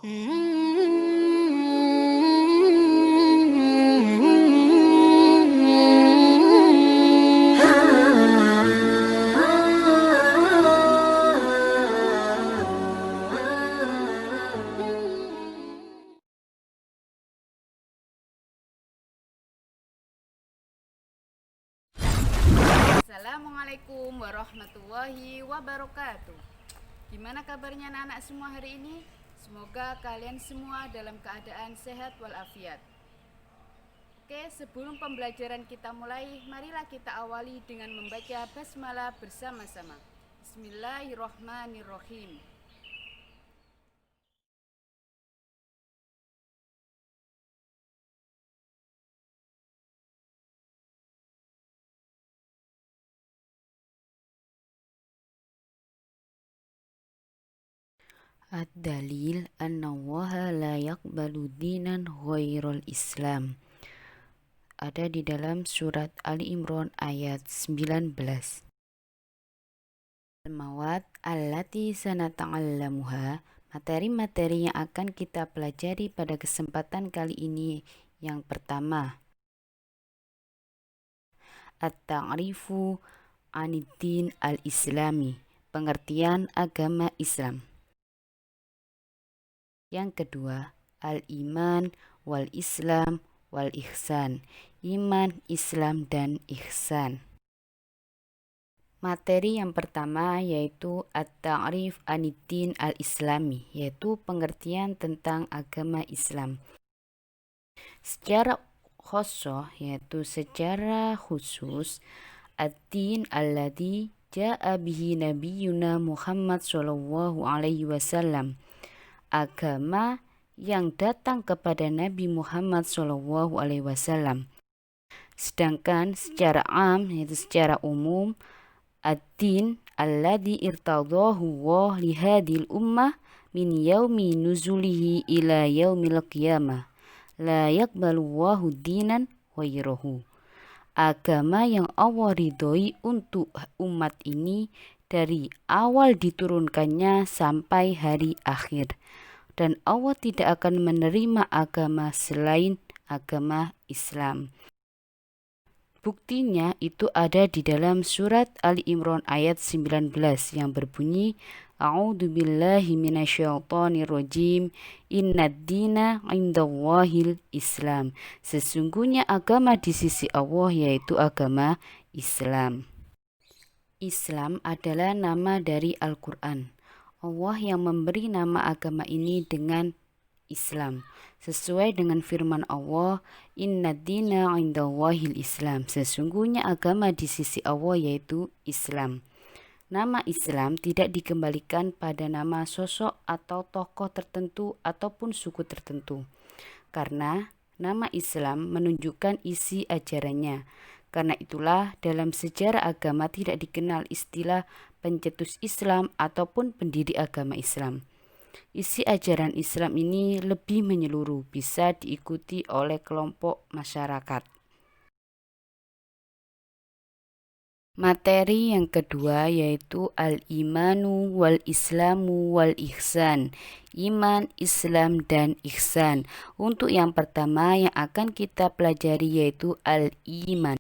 Assalamualaikum warahmatullahi wabarakatuh. Gimana kabarnya anak-anak semua hari ini? Semoga kalian semua dalam keadaan sehat walafiat. Oke, sebelum pembelajaran kita mulai, marilah kita awali dengan membaca basmalah bersama-sama. Bismillahirrahmanirrahim. Ad-dalil annallaha la yaqbalu dinan ghairul Islam. Ada di dalam surat Ali Imran ayat 19. Al-mawad allati sanata'allamuha, materi-materi yang akan kita pelajari pada kesempatan kali ini. Yang pertama, at-ta'rifu aniddin al-islami, pengertian agama Islam. Yang kedua, al-iman wal islam wal ihsan, iman, Islam, dan ihsan. Materi yang pertama yaitu at-ta'rif aniddin al-islami, yaitu pengertian tentang agama Islam. Secara khosoh, yaitu secara khusus, ad-din alladhi ja'a bihi nabiyuna Muhammad sallallahu alaihi wasallam, agama yang datang kepada Nabi Muhammad sallallahu alaihi wasallam. Sedangkan secara am, yaitu secara umum, ad-din alladhi irtadahu wa lihadil ummah min yaumi nuzulihi ila yaumil qiyamah la yakbalu wahu dinan ghairahu, agama yang Allah ridhoi untuk umat ini dari awal diturunkannya sampai hari akhir, dan Allah tidak akan menerima agama selain agama Islam. Buktinya itu ada di dalam surat Ali Imran ayat 19 yang berbunyi, A'udzubillahi minasyaitonirrajim, innad-dina indallahil Islam. Sesungguhnya agama di sisi Allah yaitu agama Islam. Islam adalah nama dari Al-Quran. Allah yang memberi nama agama ini dengan Islam, sesuai dengan firman Allah, innad-dina indallahil Islam. Sesungguhnya agama di sisi Allah yaitu Islam. Nama Islam tidak dikembalikan pada nama sosok atau tokoh tertentu ataupun suku tertentu, karena nama Islam menunjukkan isi ajarannya. Karena itulah dalam sejarah agama tidak dikenal istilah pencetus Islam ataupun pendiri agama Islam. Isi ajaran Islam ini lebih menyeluruh, bisa diikuti oleh kelompok masyarakat. Materi yang kedua yaitu al-imanu wal islamu wal ihsan, iman, Islam, dan ihsan. Untuk yang pertama yang akan kita pelajari yaitu al-iman.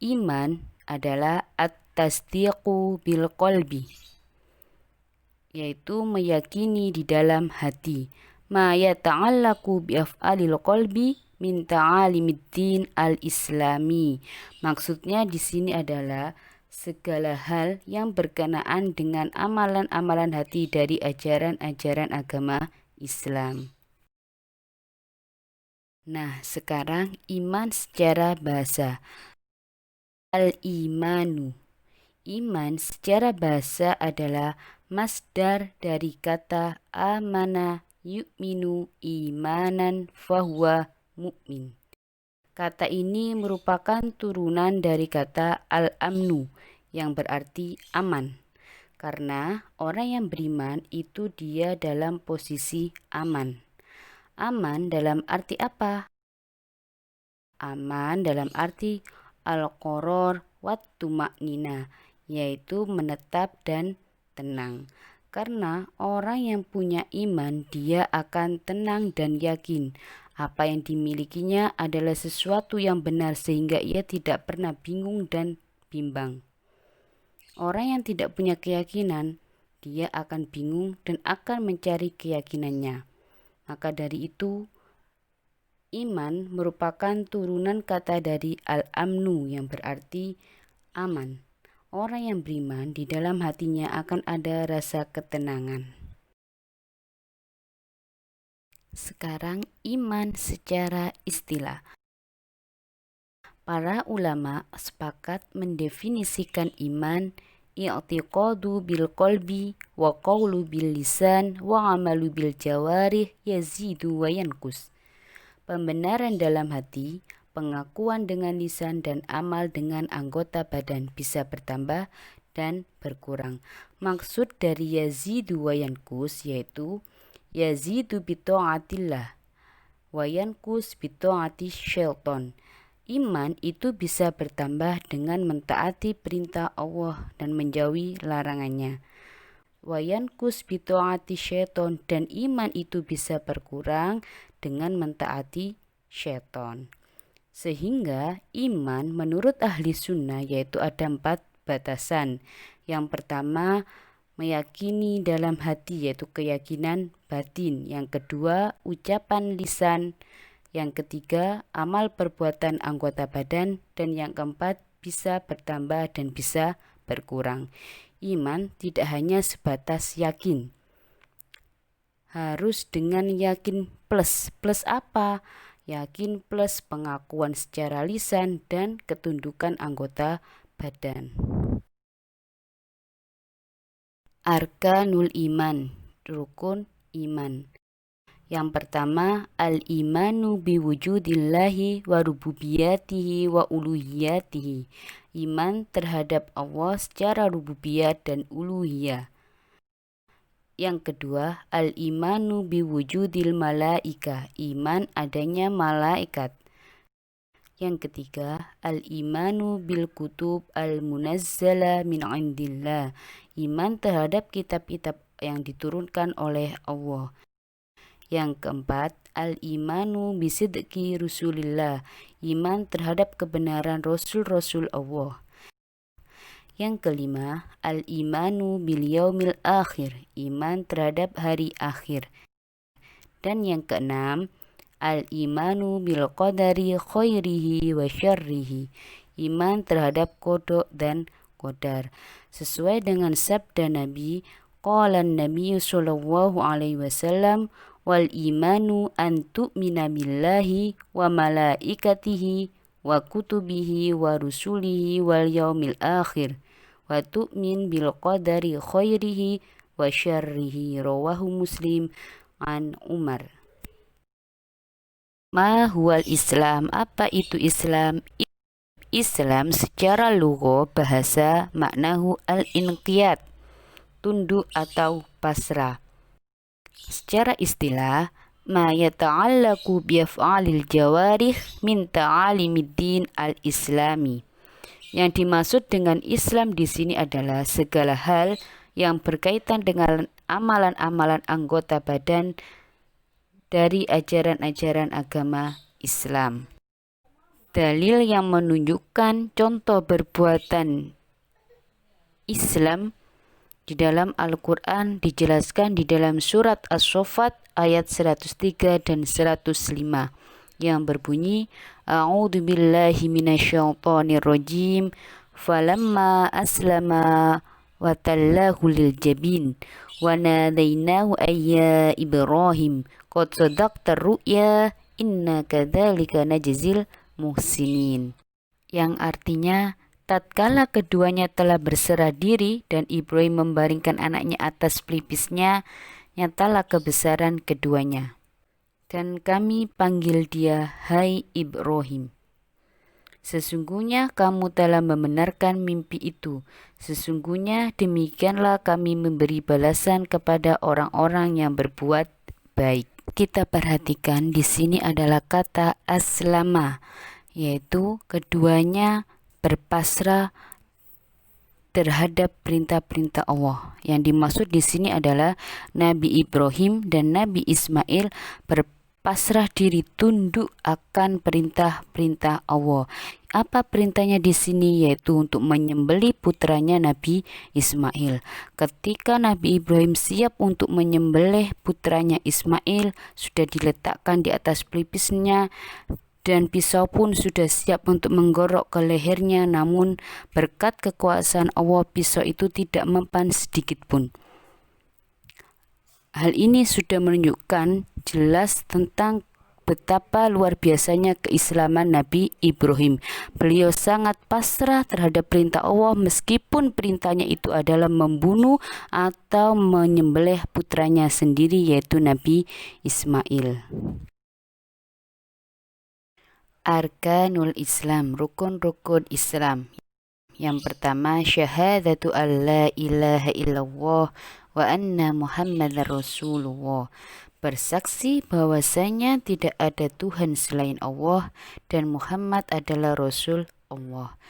Iman adalah at-tasdiqu bil qalbi, yaitu meyakini di dalam hati. Ma yata'allaku bi af'alil qalbi min ta'alimiddin al-islami. Maksudnya di sini adalah segala hal yang berkenaan dengan amalan-amalan hati dari ajaran-ajaran agama Islam. Nah, sekarang iman secara bahasa. Al-imanu. Iman secara bahasa adalah masdar dari kata amana yu'minu imanan fahuwa mu'min. Kata ini merupakan turunan dari kata al-amnu yang berarti aman. Karena orang yang beriman itu dia dalam posisi aman. Aman dalam arti apa? Aman dalam arti al-qoror wat tuma'nina, yaitu menetap dan tenang. Karena orang yang punya iman, dia akan tenang dan yakin apa yang dimilikinya adalah sesuatu yang benar sehingga ia tidak pernah bingung dan bimbang. Orang yang tidak punya keyakinan, dia akan bingung dan akan mencari keyakinannya. Maka dari itu, iman merupakan turunan kata dari al-amnu yang berarti aman. Orang yang beriman di dalam hatinya akan ada rasa ketenangan. Sekarang iman secara istilah. Para ulama sepakat mendefinisikan iman i'tiqadu bil qalbi wa qawlu bil lisan wa amalu bil jawarih yazidu wa yankus. Pembenaran dalam hati, pengakuan dengan lisan dan amal dengan anggota badan bisa bertambah dan berkurang. Maksud dari yazidu wa yankus yaitu yazidu bi ta'atillah wa yankus bi ta'ati syaitan. Iman itu bisa bertambah dengan mentaati perintah Allah dan menjauhi larangannya. Wayankus bitaati syaiton, dan iman itu bisa berkurang dengan mentaati syaiton. Sehingga iman menurut ahli sunnah yaitu ada 4 batasan. Yang pertama, meyakini dalam hati yaitu keyakinan batin. Yang kedua, ucapan lisan. Yang ketiga, amal perbuatan anggota badan. Dan yang keempat, bisa bertambah dan bisa berkurang. Iman tidak hanya sebatas yakin. Harus dengan yakin plus. Plus apa? Yakin plus pengakuan secara lisan dan ketundukan anggota badan. Arkanul iman, rukun iman. Yang pertama, al-imanu biwujudillahi wa rububiyatihi wa uluhiyatihi. Iman terhadap Allah secara rububiyat dan uluhiyah. Yang kedua, al-imanu biwujudil malaika. Iman adanya malaikat. Yang ketiga, al-imanu bil kutub al-munazzala min indillah. Iman terhadap kitab-kitab yang diturunkan oleh Allah. Yang keempat, al-imanu bisidqi rusulillah. Iman terhadap kebenaran rasul-rasul Allah. Yang kelima, al-imanu bil yaumil akhir. Iman terhadap hari akhir. Dan yang keenam, al-imanu bil qadari khairihi wa syarrihi. Iman terhadap qada dan qadar. Sesuai dengan sabda Nabi, qala an-nabiy sallallahu alaihi wasallam, wal imanu an tu'mina billahi wa malaikatihi wa kutubihi wa rusulihi wal yaumil akhir wa tu'min bil qadari khairihi wa syarrihi. Rawahu Muslim an Umar. Ma huwal Islam? Apa itu Islam? Islam secara lugha bahasa maknahu al-inqiyad, tunduk atau pasrah. Secara istilah, ma yata'allaku biaf'alil jawarih min ta'alimiddin al-islami. Yang dimaksud dengan Islam di sini adalah segala hal yang berkaitan dengan amalan-amalan anggota badan dari ajaran-ajaran agama Islam. Dalil yang menunjukkan contoh perbuatan Islam di dalam Al-Quran dijelaskan di dalam surat As-Saffat ayat 103 dan 105 yang berbunyi, A'udzu billahi minasyaitonir rajim, falamma aslama wa tallahu lil jabin wa nadainahu ayya Ibrahim qad sadaqta ru'ya inna kadzalika najzil muhsinin. Yang artinya, tatkala keduanya telah berserah diri dan Ibrahim membaringkan anaknya atas pelipisnya, nyatalah kebesaran keduanya. Dan kami panggil dia, hai Ibrahim. Sesungguhnya kamu telah membenarkan mimpi itu. Sesungguhnya demikianlah kami memberi balasan kepada orang-orang yang berbuat baik. Kita perhatikan di sini adalah kata aslama, yaitu keduanya berpasrah terhadap perintah-perintah Allah. Yang dimaksud di sini adalah Nabi Ibrahim dan Nabi Ismail berpasrah diri tunduk akan perintah-perintah Allah. Apa perintahnya di sini? Yaitu untuk menyembelih putranya Nabi Ismail. Ketika Nabi Ibrahim siap untuk menyembelih putranya Ismail, sudah diletakkan di atas pelipisnya dan pisau pun sudah siap untuk menggorok ke lehernya, namun berkat kekuasaan Allah pisau itu tidak mempan sedikit pun. Hal ini sudah menunjukkan jelas tentang betapa luar biasanya keislaman Nabi Ibrahim. Beliau sangat pasrah terhadap perintah Allah meskipun perintahnya itu adalah membunuh atau menyembelih putranya sendiri yaitu Nabi Ismail. Arkanul Islam, rukun-rukun Islam. Yang pertama, syahadatu an la ilaha illallah wa anna Muhammadar Rasulullah. Bersaksi bahwasanya tidak ada Tuhan selain Allah dan Muhammad adalah Rasul Allah.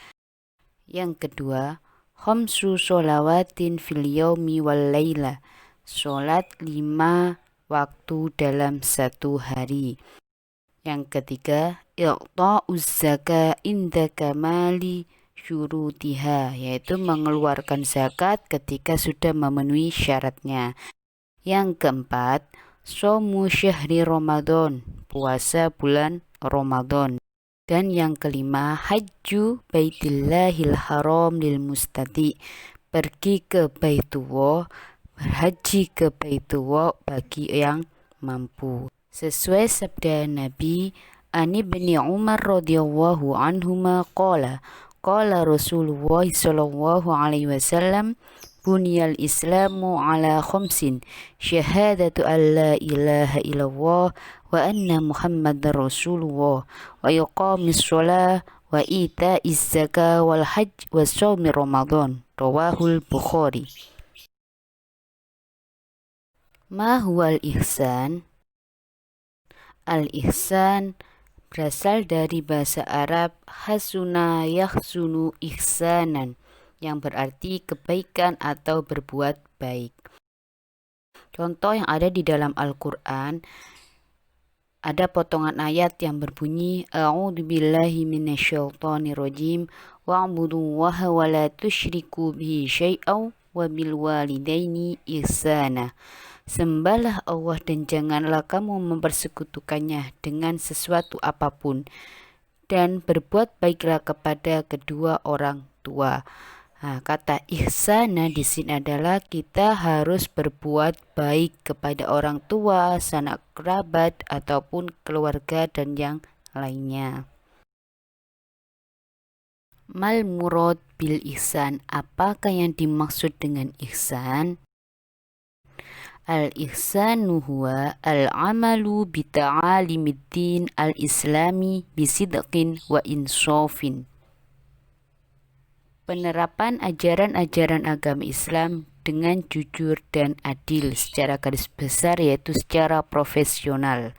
Yang kedua, khamsu sholawatin fil yaumi wal laila. Salat 5 waktu dalam satu hari. Yang ketiga, i'ta'uz zakah inda kamali syurutiha, yaitu mengeluarkan zakat ketika sudah memenuhi syaratnya. Yang keempat, shaum syahri Ramadan, puasa bulan Ramadan. Dan yang kelima, hajju baitillahil haram lil mustati, pergi ke Baitullah, berhaji ke Baitullah bagi yang mampu. Sesuai sabda Nabi Ani bin Umar radhiyallahu anhuma qala Rasulullah sallallahu alaihi wasallam buniyal islamu ala khamsin syahadatu an la ilaha illallah wa anna Muhammadar Rasulullah wa iqamis shalah wa ita'iz zakah wal hajj wa shaumi Ramadan. Rawahul Bukhari. Ma huwal ihsan? Al-ihsan berasal dari bahasa Arab hasuna yahsunu ihsanan, yang berarti kebaikan atau berbuat baik. Contoh yang ada di dalam Al-Quran, ada potongan ayat yang berbunyi a'udzubillahi minasyaitonirrajim wa'budullaha wa la tusyriku bihi syai'aw wa bil walidaini ihsana. Sembahlah Allah dan janganlah kamu mempersekutukannya dengan sesuatu apapun, dan berbuat baiklah kepada kedua orang tua. Kata ihsana di sini adalah kita harus berbuat baik kepada orang tua, sanak kerabat, ataupun keluarga dan yang lainnya. Mal murad bil ihsan, apakah yang dimaksud dengan ihsan? Al-ihsanu huwa al-amalu bita'alimiddin al-islami bisidqin wa insofin. Penerapan ajaran-ajaran agama Islam dengan jujur dan adil secara garis besar, yaitu secara profesional.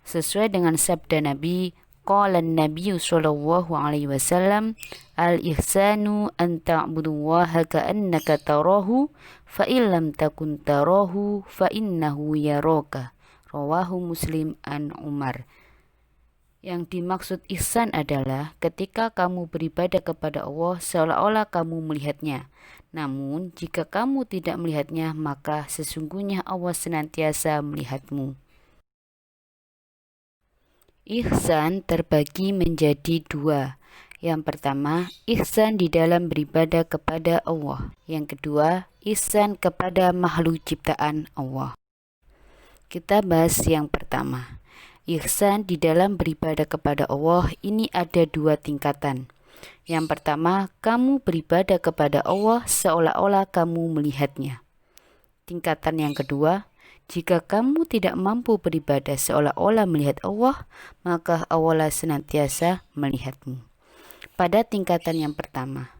Sesuai dengan sabda Nabi, qala an-nabiy sallallahu alaihi wasallam, al-ihsanu an ta'budullaha ka'annaka tarahu fa illam takun tarahu fa innahu yaraka. Rawahu Muslim an Umar. Yang dimaksud ihsan adalah ketika kamu beribadah kepada Allah seolah-olah kamu melihatnya. Namun jika kamu tidak melihatnya, maka sesungguhnya Allah senantiasa melihatmu. Ihsan terbagi menjadi dua. Yang pertama, ihsan di dalam beribadah kepada Allah. Yang kedua, ihsan kepada makhluk ciptaan Allah. Kita bahas yang pertama. Ihsan di dalam beribadah kepada Allah ini ada dua tingkatan. Yang pertama, kamu beribadah kepada Allah seolah-olah kamu melihatnya. Tingkatan yang kedua, jika kamu tidak mampu beribadah seolah-olah melihat Allah, maka Allah senantiasa melihatmu. Pada tingkatan yang pertama,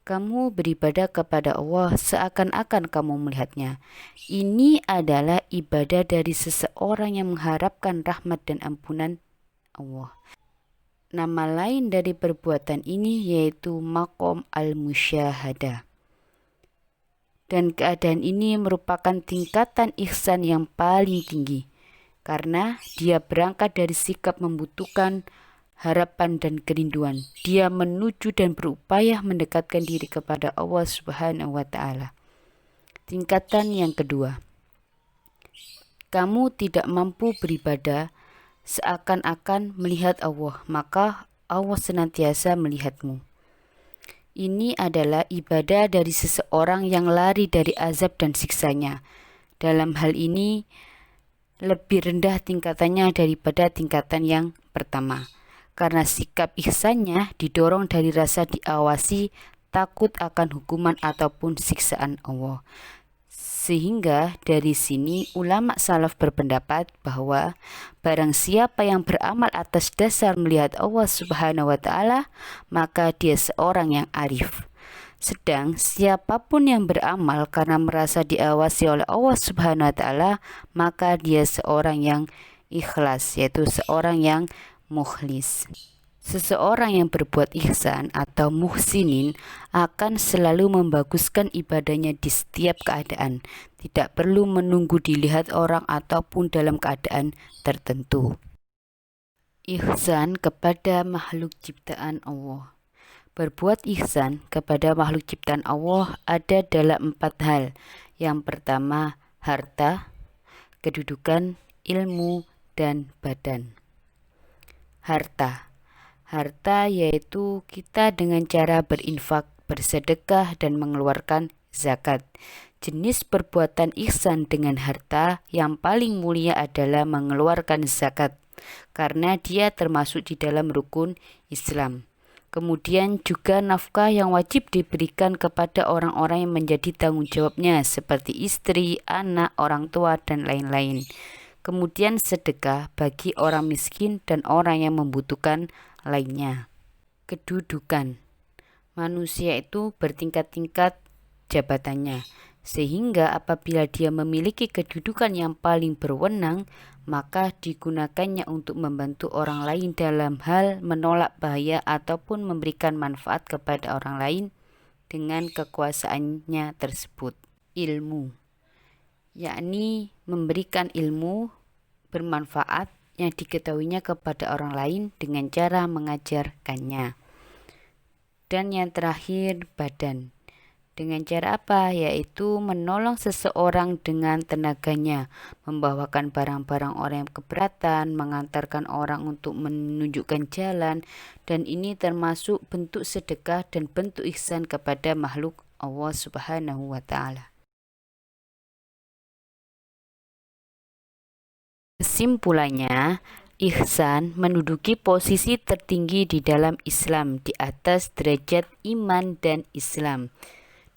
kamu beribadah kepada Allah seakan-akan kamu melihatnya. Ini adalah ibadah dari seseorang yang mengharapkan rahmat dan ampunan Allah. Nama lain dari perbuatan ini yaitu maqam al-musyahadah. Dan keadaan ini merupakan tingkatan ihsan yang paling tinggi, karena dia berangkat dari sikap membutuhkan harapan dan kerinduan. Dia menuju dan berupaya mendekatkan diri kepada Allah Subhanahu wa Ta'ala. Tingkatan yang kedua, kamu tidak mampu beribadah seakan-akan melihat Allah, maka Allah senantiasa melihatmu. Ini adalah ibadah dari seseorang yang lari dari azab dan siksanya. Dalam hal ini lebih rendah tingkatannya daripada tingkatan yang pertama, karena sikap ihsannya didorong dari rasa diawasi, takut akan hukuman ataupun siksaan Allah. Sehingga dari sini ulama salaf berpendapat bahwa barang siapa yang beramal atas dasar melihat Allah Subhanahu wa Ta'ala, maka dia seorang yang arif. Sedang siapapun yang beramal karena merasa diawasi oleh Allah Subhanahu wa Ta'ala, maka dia seorang yang ikhlas, yaitu seorang yang mukhlis. Seseorang yang berbuat ihsan atau muhsinin akan selalu membaguskan ibadahnya di setiap keadaan, tidak perlu menunggu dilihat orang ataupun dalam keadaan tertentu. Ihsan kepada makhluk ciptaan Allah. Berbuat ihsan kepada makhluk ciptaan Allah ada dalam 4 hal. Yang pertama, harta, kedudukan, ilmu, dan badan. Harta yaitu kita dengan cara berinfak, bersedekah, dan mengeluarkan zakat. Jenis perbuatan ihsan dengan harta yang paling mulia adalah mengeluarkan zakat, karena dia termasuk di dalam rukun Islam. Kemudian juga nafkah yang wajib diberikan kepada orang-orang yang menjadi tanggung jawabnya, seperti istri, anak, orang tua, dan lain-lain. Kemudian sedekah bagi orang miskin dan orang yang membutuhkan lainnya. Kedudukan. Manusia itu bertingkat-tingkat jabatannya, sehingga apabila dia memiliki kedudukan yang paling berwenang, maka digunakannya untuk membantu orang lain dalam hal menolak bahaya ataupun memberikan manfaat kepada orang lain dengan kekuasaannya tersebut. Ilmu, yakni memberikan ilmu bermanfaat yang diketahuinya kepada orang lain dengan cara mengajarkannya. Dan yang terakhir, badan. Dengan cara apa? Yaitu menolong seseorang dengan tenaganya, membawakan barang-barang orang yang keberatan, mengantarkan orang untuk menunjukkan jalan, dan ini termasuk bentuk sedekah dan bentuk ihsan kepada makhluk Allah Subhanahu wa Ta'ala. Kesimpulannya, ihsan menduduki posisi tertinggi di dalam Islam, di atas derajat iman dan Islam.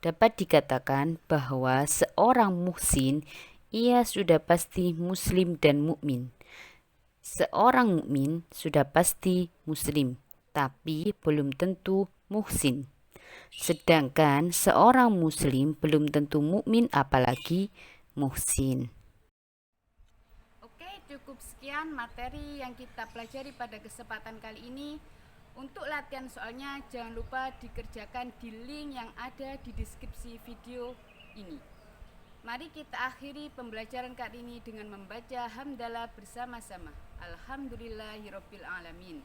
Dapat dikatakan bahwa seorang muhsin, ia sudah pasti muslim dan mukmin. Seorang mukmin sudah pasti muslim, tapi belum tentu muhsin. Sedangkan seorang muslim belum tentu mukmin, apalagi muhsin. Cukup sekian materi yang kita pelajari pada kesempatan kali ini. Untuk latihan soalnya jangan lupa dikerjakan di link yang ada di deskripsi video ini. Mari kita akhiri pembelajaran kali ini dengan membaca hamdalah bersama-sama. Alhamdulillahirabbil alamin.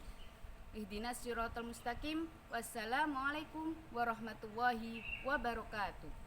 Ihdinas siratal mustaqim. Wassalamualaikum warahmatullahi wabarakatuh.